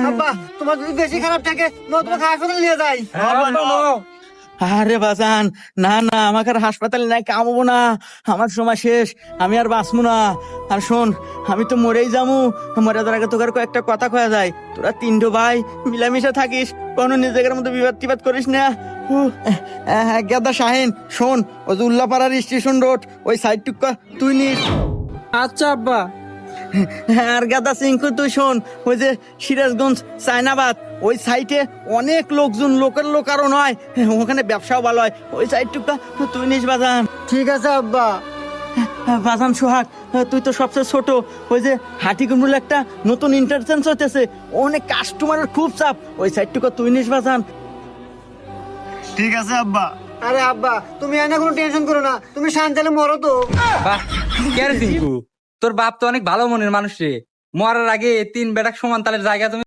আব্বা তোমার যদি বেশি খারাপ থাকে তোমাকে হাসপাতালে নিয়ে যাই। আরে বাজান, না না, আমাকে আর হাসপাতালে নাই কামবো না, আমার সময় শেষ, আমি আর বাঁচবো না। আর শোন, আমি তো মরেই যামু, মরে যাওয়ার আগে তোকে আর কয়েকটা কথা কয়া যায়। তোরা তিনটো ভাই মিলামিশা থাকিস, কোনো নিজেদের মধ্যে বিবাদ টিবাদ করিস না। গেদা শাহিন, শোন, ওই যে উল্লাপাড়ার স্টেশন রোড ওই সাইড টুকা তুই নিস। আচ্ছা আব্বা। আর গাদা সিংকু তুই শোন, ওই যে সিরাজগঞ্জ চায়নাবাদ ওই সাইটে অনেক লোকজন, লোকের লোক আরো নয়, ওখানে ব্যবসাও ভালো হয়, ওই সাইডটুকটা তুই নিস বাজান। ঠিক আছে আব্বা। বাজান সোহাগ, তুই তো সবচেয়ে ছোট, ওই যে হাটিকুমরুল একটা নতুন ইন্টারচেঞ্জ হইতেছে, অনেক কাস্টমারের খুব চাপ, ওই সাইডটুকু তুই নিস বাজান। ঠিক আছে আব্বা। আরে আব্বা তুমি এনে কোনো টেনশন করো না, তুমি শান্তালে মরো তো। বাহ, কে রে সিংকু, তোর বাপ তো অনেক ভালো মনের মানুষ রে। মরার আগে তিন বেটাক সমান তালের জায়গা তুমি